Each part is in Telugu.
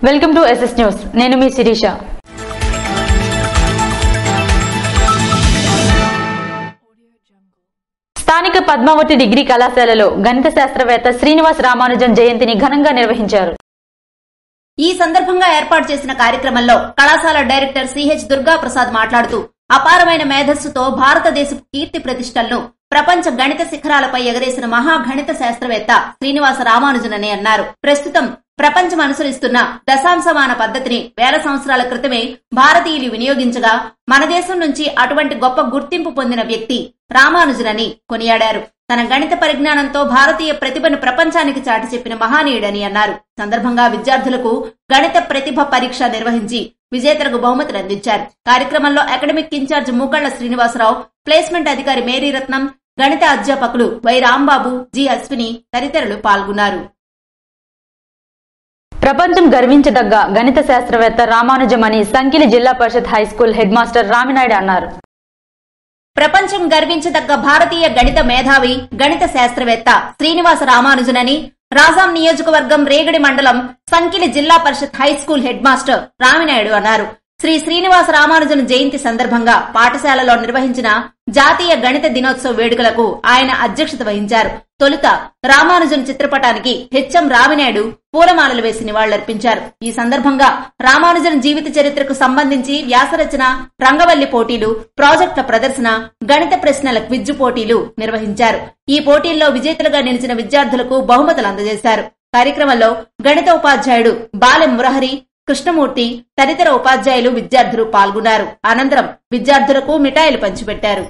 Welcome to SS news. నేను మీ శిరీష. స్థానిక పద్మావతి డిగ్రీ కళాశాలలో గణిత శాస్త్రవేత్త శ్రీనివాస రామానుజన్ జయంతిని ఘనంగా నిర్వహించారు. ఈ సందర్భంగా ఏర్పాటు చేసిన కార్యక్రమంలో కళాశాల డైరెక్టర్ సిహెచ్ దుర్గా ప్రసాద్ మాట్లాడుతూ అపారమైన మేధస్సుతో భారతదేశపు కీర్తి ప్రతిష్టలను ప్రపంచ గణిత శిఖరాలపై ఎగరేసిన మహాగణిత శాస్త్రవేత్త శ్రీనివాస రామానుజన్ అని అన్నారు. ప్రస్తుతం ప్రపంచం అనుసరిస్తున్న దశాంశమాన పద్ధతిని వేల సంవత్సరాల క్రితమే భారతీయులు వినియోగించగా మన దేశం నుంచి అటువంటి గొప్ప గుర్తింపు పొందిన వ్యక్తి రామానుజన్ అని కొనియాడారు. తన గణిత పరిజ్ఞానంతో భారతీయ ప్రతిభను ప్రపంచానికి చాటి చెప్పిన మహానీయుడని అన్నారు. సందర్భంగా విద్యార్థులకు గణిత ప్రతిభ పరీక్ష నిర్వహించి విజేతలకు బహుమతులు అందించారు. కార్యక్రమంలో అకాడమిక్ ఇన్ఛార్జ్ మూకళ్ల శ్రీనివాసరావు, ప్లేస్మెంట్ అధికారి మేరీరత్నం, గణిత అధ్యాపకులు వై రాంబాబు, జి అశ్విని తదితరులు పాల్గొన్నారు. ప్రపంచం గర్వించదగ్గ గణిత శాస్త్రవేత్త రామానుజం అని సంకిలి జిల్లా పరిషత్ హైస్కూల్ హెడ్ మాస్టర్ రామినాయుడు అన్నారు. ప్రపంచం గర్వించదగ్గ భారతీయ గణిత మేధావి, గణిత శాస్త్రవేత్త శ్రీనివాస రామానుజన్ అని రాజాం నియోజకవర్గం రేగడి మండలం సంకిలి జిల్లా పరిషత్ హైస్కూల్ హెడ్ మాస్టర్ రామినాయుడు అన్నారు. శ్రీ శ్రీనివాస రామానుజన్ జయంతి సందర్భంగా పాఠశాలలో నిర్వహించిన జాతీయ గణిత దినోత్సవ వేడుకలకు ఆయన అధ్యక్షత వహించారు. తొలుత రామానుజన్ చిత్రపటానికి హెచ్ఎం రామినాయుడు పూలమాలలు వేసి నివాళులర్పించారు. ఈ సందర్భంగా రామానుజన్ జీవిత చరిత్రకు సంబంధించి వ్యాసరచన, రంగవల్లి పోటీలు, ప్రాజెక్టుల ప్రదర్శన, గణిత ప్రశ్నల క్విజ్ పోటీలు నిర్వహించారు. ఈ పోటీల్లో విజేతలుగా నిలిచిన విద్యార్థులకు బహుమతులు అందజేశారు. కార్యక్రమంలో గణిత ఉపాధ్యాయుడు బాలెం మురహరి, కృష్ణమూర్తి తదితర ఉపాధ్యాయులు, విద్యార్థులు పాల్గొన్నారు. అనంతరం విద్యార్థులకు మిఠాయిలు పంచిపెట్టారు.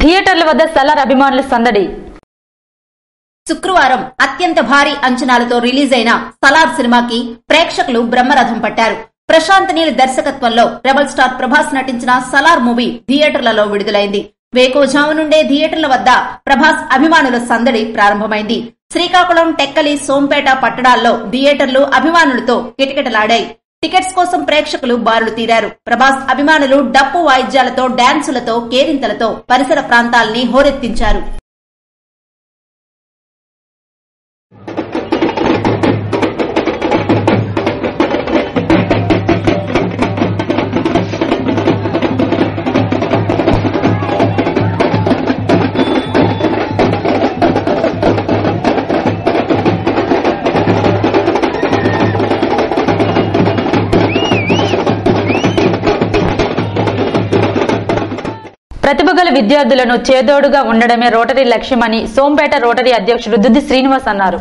థియేటర్ల వద్ద సలార్ అభిమానుల సందడి. శుక్రవారం అత్యంత భారీ అంచనాలతో రిలీజ్ అయిన సలార్ సినిమాకి ప్రేక్షకులు బ్రహ్మరథం పట్టారు. ప్రశాంత్ నీల్ దర్శకత్వంలో రెబల్ స్టార్ ప్రభాస్ నటించిన సలార్ మూవీ థియేటర్లలో విడుదలైంది. వేకోజాము నుండే థియేటర్ల వద్ద ప్రభాస్ అభిమానుల సందడి ప్రారంభమైంది. శ్రీకాకుళం, టెక్కలి, సోంపేట పట్టణాల్లో థియేటర్లు అభిమానులతో కిటకిటలాడాయి. టికెట్స్ కోసం ప్రేక్షకులు బారులు తీరారు. ప్రభాస్ అభిమానులు డప్పు వాయిద్యాలతో, డాన్సులతో, కేరింతలతో పరిసర ప్రాంతాల్ని హోరెత్తించారు. ప్రతిభగల విద్యార్థులను చేదోడుగా ఉండడమే రోటరీ లక్ష్యమని సోంపేట రోటరీ అధ్యక్షుడు దుద్ది శ్రీనివాస్ అన్నారు.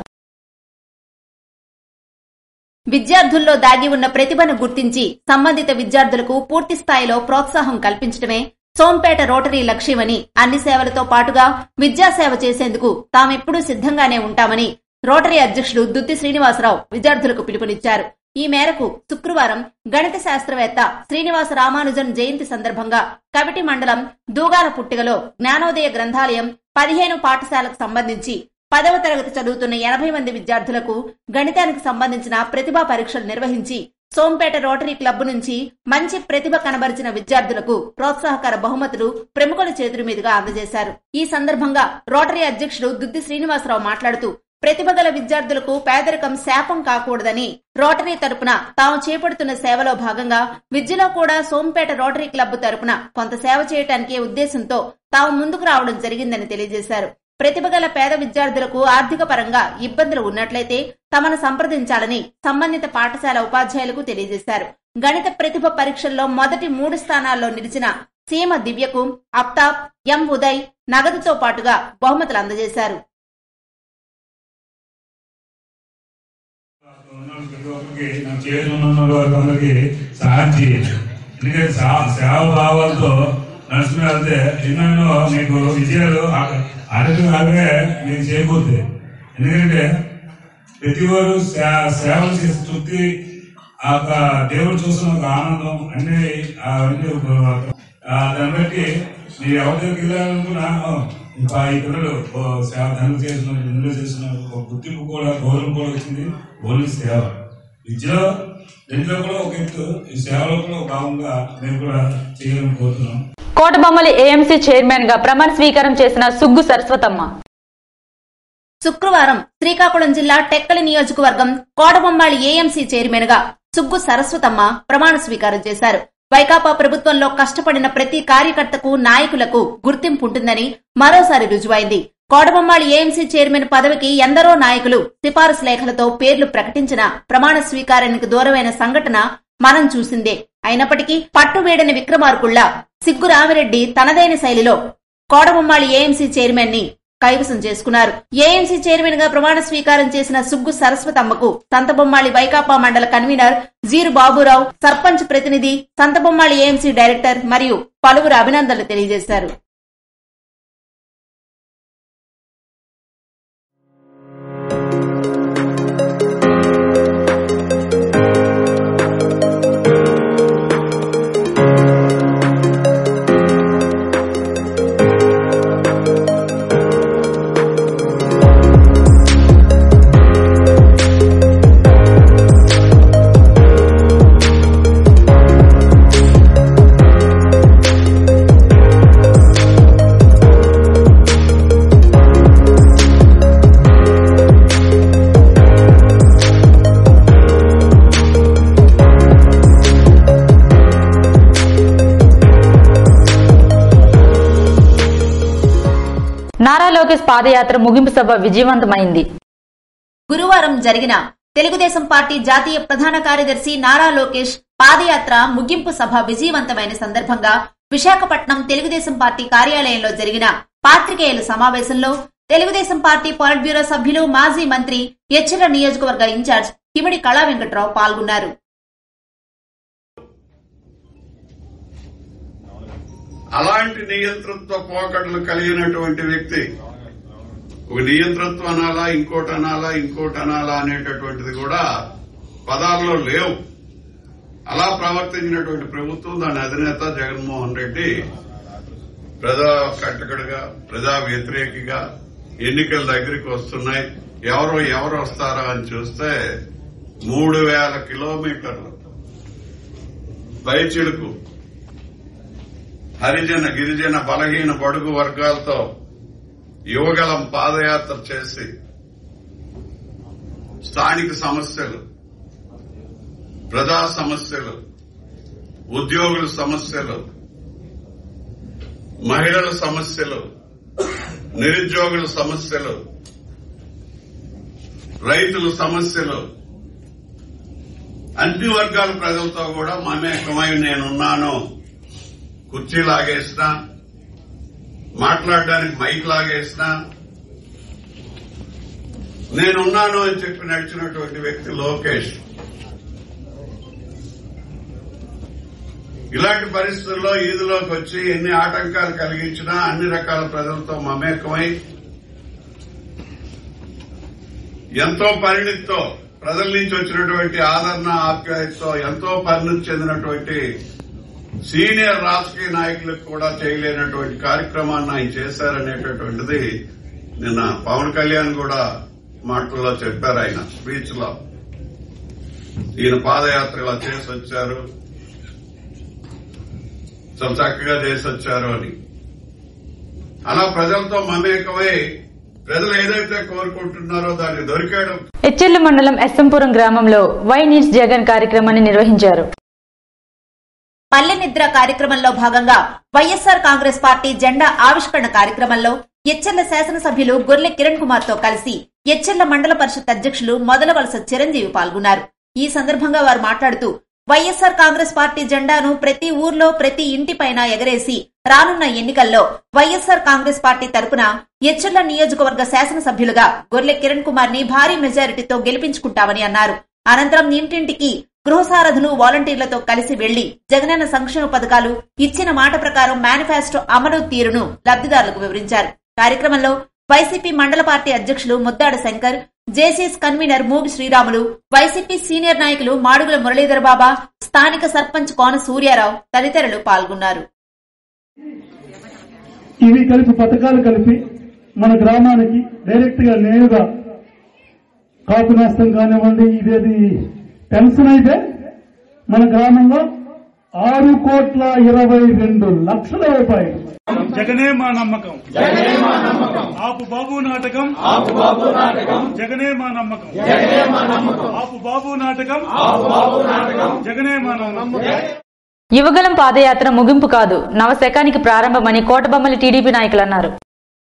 విద్యార్థుల్లో దాగి ఉన్న ప్రతిభను గుర్తించి సంబంధిత విద్యార్థులకు పూర్తి స్థాయిలో ప్రోత్సాహం కల్పించడమే సోంపేట రోటరీ లక్ష్యమని, అన్ని సేవలతో పాటుగా విద్యాసేవ చేసేందుకు తామెప్పుడూ సిద్ధంగానే ఉంటామని రోటరీ అధ్యక్షుడు దుద్ది శ్రీనివాసరావు విద్యార్థులకు పిలుపునిచ్చారు. ఈ మేరకు శుక్రవారం గణిత శాస్త్రవేత్త శ్రీనివాస రామానుజన్ జయంతి సందర్భంగా కవిటి మండలం దూగాల పుట్టిగలో జ్ఞానోదయ గ్రంథాలయం 15 పాఠశాలకు సంబంధించి 10వ తరగతి చదువుతున్న 80 మంది విద్యార్థులకు గణితానికి సంబంధించిన ప్రతిభా పరీక్షలు నిర్వహించి సోంపేట రోటరీ క్లబ్ నుంచి మంచి ప్రతిభ కనబరిచిన విద్యార్థులకు ప్రోత్సాహకర బహుమతులు ప్రముఖుల చేతుల మీదుగా అందజేశారు. ఈ సందర్భంగా రోటరీ అధ్యక్షుడు దుద్ది శ్రీనివాసరావు మాట్లాడుతూ ప్రతిభగల విద్యార్థులకు పేదరికం శాపం కాకూడదని రోటరీ తరపున తాము చేపడుతున్న సేవలో భాగంగా విద్యలో కూడా సోంపేట రోటరీ క్లబ్ తరపున కొంత సేవ చేయడానికి ఉద్దేశంతో తాము ముందుకు రావడం జరిగిందని తెలియజేశారు. ప్రతిభగల పేద విద్యార్థులకు ఆర్థిక పరంగా ఇబ్బందులు ఉన్నట్లయితే తమను సంప్రదించాలని సంబంధిత పాఠశాల ఉపాధ్యాయులకు తెలియజేశారు. గణిత ప్రతిభ పరీక్షల్లో మొదటి 3 స్థానాల్లో నిలిచిన సీమ దివ్యకు అప్తాబ్, ఎం ఉదయ్ నగదుతో పాటుగా బహుమతులు అందజేశారు. సహాయం చేయాలి. ఎందుకంటే సేవ భావాలతో నడుచుకుని వెళ్తే ఎన్నెన్నో మీకు విజయాలు అడగలాగే మీకు చేయబోతాయి. ఎందుకంటే ప్రతి వారు సేవలు చేసి తృప్తి ఆ దేవుడు చూసిన ఒక ఆనందం అన్ని దాన్ని బట్టి మీరు ఎవరి దగ్గరికి వెళ్ళాలనుకున్నా ఇంకా ఈ పిల్లలు సేవ ధనం చేసిన ఇందులో చేసిన గుర్తింపు కూడా గౌరవం కూడా వచ్చింది. ఓన్లీ సేవ విద్యలో దీంట్లో కూడా ఒక ఎత్తు, ఈ సేవలో కూడా ఒక భాగంగా మేము కూడా చేయాలని కోరుతున్నాం. కోటబొమ్మలి ఏఎంసీ చైర్మన్ గా ప్రమాణ స్వీకారం చేసిన సుగ్గు సరస్వతమ్మ శుక్రవారం శ్రీకాకుళం జిల్లా టెక్కలి నియోజకవర్గం కోటబొమ్మాళి ఏఎంసీ చైర్మన్ గా సుగ్గు సరస్వతమ్మ ప్రమాణ స్వీకారం చేశారు. వైకాపా ప్రభుత్వంలో కష్టపడిన ప్రతి కార్యకర్తకు, నాయకులకు గుర్తింపు ఉంటుందని మరోసారి రుజువైంది. కోటబొమ్మాళి ఏఎంసీ చైర్మన్ పదవికి ఎందరో నాయకులు సిఫారసు లేఖలతో పేర్లు ప్రకటించిన ప్రమాణ స్వీకారానికి దూరమైన సంఘటన మనం చూసిందే. అయినప్పటికీ పట్టువేడని విక్రమార్కుళ్లా సిగ్గు రామిరెడ్డి తనదైన శైలిలో కోటబొమ్మాళి ఏఎంసీ చైర్మన్ ని కైవసం చేసుకున్నారు. ఏఎంసీ చైర్మన్ గా ప్రమాణ స్వీకారం చేసిన సుగ్గు సరస్వతమ్మకు సంతబొమ్మాళి వైకాపా మండల కన్వీనర్ జీరు బాబురావు, సర్పంచ్ ప్రతినిధి, సంతబొమ్మాళి ఏఎంసీ డైరెక్టర్ మరియు పలువురు అభినందనలు తెలియజేశారు. నారా లోకేష్ పాదయాత్ర ముగింపు సభ విజయవంతమైంది. గురువారం జరిగిన తెలుగుదేశం పార్టీ జాతీయ ప్రధాన కార్యదర్శి నారా లోకేష్ పాదయాత్ర ముగింపు సభ విజయవంతమైన సందర్భంగా విశాఖపట్నం తెలుగుదేశం పార్టీ కార్యాలయంలో జరిగిన పాత్రికేయుల సమావేశంలో తెలుగుదేశం పార్టీ పొలిట్ బ్యూరో సభ్యులు, మాజీ మంత్రి, ఎచ్చెర్ల నియోజకవర్గ ఇన్ఛార్జ్ కిమిడి కళా వెంకట్రావు పాల్గొన్నారు. అలాంటి నియంతృత్వ పోకడలు కలిగినటువంటి వ్యక్తి ఒక నియంతృత్వం అనాలా, ఇంకోటి అనాలా అనేటటువంటిది కూడా పదాల్లో లేవు. అలా ప్రవర్తించినటువంటి ప్రభుత్వం, దాని అధినేత జగన్మోహన్ రెడ్డి ప్రజా కంటకుడుగా, ప్రజా వ్యతిరేకిగా ఎన్నికల దగ్గరికి వస్తున్నాయి. ఎవరు వస్తారా అని చూస్తే 3000 కిలోమీటర్లు పైచిడుకు హరిజన, గిరిజన, బలహీన బడుగు వర్గాలతో యువగలం పాదయాత్ర చేసి స్థానిక సమస్యలు, ప్రజా సమస్యలు, ఉద్యోగుల సమస్యలు, మహిళల సమస్యలు, నిరుద్యోగుల సమస్యలు, రైతుల సమస్యలు, అన్ని వర్గాల ప్రజలతో కూడా మమేకమై నేనున్నాను, కుర్చీ లాగేసినా, మాట్లాడడానికి మైక్ లాగేసినా నేనున్నాను అని చెప్పి నడిచినటువంటి వ్యక్తి లోకేష్. ఇలాంటి పరిస్థితుల్లో ఈదులోకి వచ్చి ఎన్ని ఆటంకాలు కలిగించినా అన్ని రకాల ప్రజలతో మమేకమై ఎంతో పరిణితితో, ప్రజల నుంచి వచ్చినటువంటి ఆదరణ, ఆప్యాయతతో ఎంతో పరిణితి చెందినటువంటి సీనియర్ రాజకీయ నాయకులకు కూడా చేయలేనటువంటి కార్యక్రమాన్ని ఆయన చేశారనేటటువంటిది నిన్న పవన్ కళ్యాణ్ కూడా మాటల్లో చెప్పారు. ఆయన స్పీచ్ లో ఈయన పాదయాత్ర ఇలా చేసి వచ్చారు, చాలా చక్కగా చేసి వచ్చారు అని. అలా ప్రజలతో మమేకమై ప్రజలు ఏదైతే కోరుకుంటున్నారో దాన్ని దొరికాడు. ఎచ్చెర్ల మండలం ఎస్ఎంపురం గ్రామంలో వై నీడ్స్ జగన్ కార్యక్రమాన్ని నిర్వహించారు. పల్లె నిద్ర కార్యక్రమంలో భాగంగా వైఎస్సార్ కాంగ్రెస్ పార్టీ జెండా ఆవిష్కరణ కార్యక్రమంలో ఎచ్చెర్ల శాసనసభ్యులు గొర్లె కిరణ్ కుమార్ తో కలిసి ఎచ్చెర్ల మండల పరిషత్ అధ్యక్షులు మొదలవలస చిరంజీవి పాల్గొన్నారు. ఈ సందర్భంగా వారు మాట్లాడుతూ వైఎస్సార్ కాంగ్రెస్ పార్టీ జెండాను ప్రతి ఊర్లో, ప్రతి ఇంటిపైన ఎగరేసి రానున్న ఎన్నికల్లో వైఎస్సార్ కాంగ్రెస్ పార్టీ తరపున ఎచ్చెర్ల నియోజకవర్గ శాసనసభ్యులుగా గొర్లె కిరణ్ కుమార్ ని భారీ మెజారిటీతో గెలిపించుకుంటామని అన్నారు. అనంతరం ఇంటింటికి గృహసారథులు, వాలంటీర్లతో కలిసి వెళ్లి జగనన్న సంక్షేమ పథకాలు, ఇచ్చిన మాట ప్రకారం మేనిఫెస్టో అమలు తీరును లబ్దిదారులకు వివరించారు. కార్యక్రమంలో వైసీపీ మండల పార్టీ అధ్యక్షులు Muddada Shankar, JCS convener Mugi Sriramulu, YCP senior నాయకులు మాడుగుల మురళీధర్ బాబా, స్థానిక సర్పంచ్ కోన సూర్యారావు తదితరులు పాల్గొన్నారు. ఇవి కలిపి పథకాలు కలిపి మన గ్రామానికి డైరెక్ట్ గా నేరుగా కాపు నేస్తం కానివ్వండి, ఇదేది పెన్షన్ అయితే మన గ్రామంలో 6,22,00,000 రూపాయలు. జగనే మా నమ్మకం, ఆపు బాబు నాటకం, జగనే మా నమ్మకం, ఆపు బాబు నాటకం, జగనే మా నమ్మకం. యువగలం పాదయాత్ర ముగింపు కాదు, నవశకానికి ప్రారంభమని కోటబొమ్మలి టీడీపీ నాయకులు అన్నారు.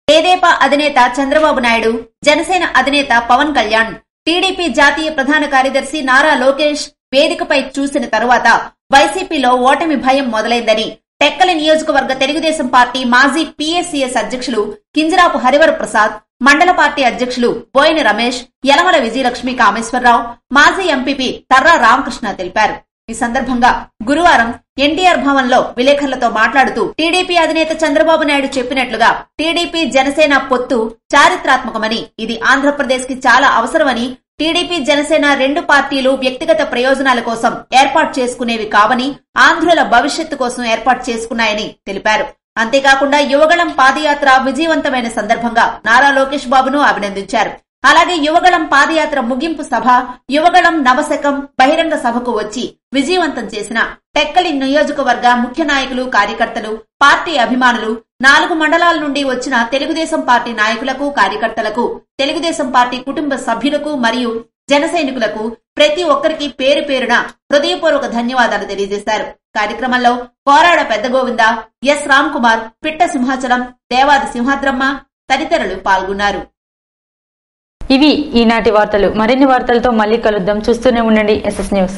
తెదేపా అధినేత చంద్రబాబు నాయుడు, జనసేన అధినేత పవన్ కళ్యాణ్, టీడీపీ జాతీయ ప్రధాన కార్యదర్శి నారా లోకేష్ వేదికపై చూసిన తరువాత వైసీపీలో ఓటమి భయం మొదలైందని టెక్కలి నియోజకవర్గ తెలుగుదేశం పార్టీ మాజీ పీఎస్సీఎస్ అధ్యక్షులు కింజరాపు హరివర ప్రసాద్, మండల పార్టీ అధ్యక్షులు బోయిన రమేష్, యలమల విజయలక్ష్మి కామేశ్వరరావు, మాజీ ఎంపీపీ తర్రా రామకృష్ణ తెలిపారు. ఈ సందర్భంగా గురువారం ఎన్టీఆర్ భవన్లో విలేకరులతో మాట్లాడుతూ టీడీపీ అధినేత చంద్రబాబు నాయుడు చెప్పినట్లుగా టీడీపీ జనసేన పొత్తు చారిత్రాత్మకమని, ఇది ఆంధ్రప్రదేశ్ కి చాలా అవసరమని, టీడీపీ జనసేన రెండు పార్టీలు వ్యక్తిగత ప్రయోజనాల కోసం ఏర్పాటు చేసుకునేవి కావని, ఆంధ్రుల భవిష్యత్తు కోసం ఏర్పాటు చేసుకున్నాయని తెలిపారు. అంతేకాకుండా యువగళం పాదయాత్ర విజయవంతమైన సందర్భంగా నారా లోకేష్ బాబును అభినందించారు. అలాగే యువగళం పాదయాత్ర ముగింపు సభ, యువగళం నవశకం బహిరంగ సభకు వచ్చి విజయవంతం చేసిన టెక్కలి నియోజకవర్గ ముఖ్య నాయకులు, కార్యకర్తలు, పార్టీ అభిమానులు, 4 మండలాల నుండి వచ్చిన తెలుగుదేశం పార్టీ నాయకులకు, కార్యకర్తలకు, తెలుగుదేశం పార్టీ కుటుంబ సభ్యులకు మరియు జన సైనికులకు ప్రతి ఒక్కరికి పేరు పేరున హృదయపూర్వక ధన్యవాదాలు తెలియజేశారు. కార్యక్రమంలో కోరాడ పెద్ద గోవింద, ఎస్ రామ్ కుమార్, పిట్ట సింహాచలం, దేవాది సింహాద్రమ్మ తదితరులు పాల్గొన్నారు. ఇవి ఈనాటి వార్తలు. మరిన్ని వార్తలతో మళ్ళీ కలుద్దాం. చూస్తూనే ఉండండి SS న్యూస్.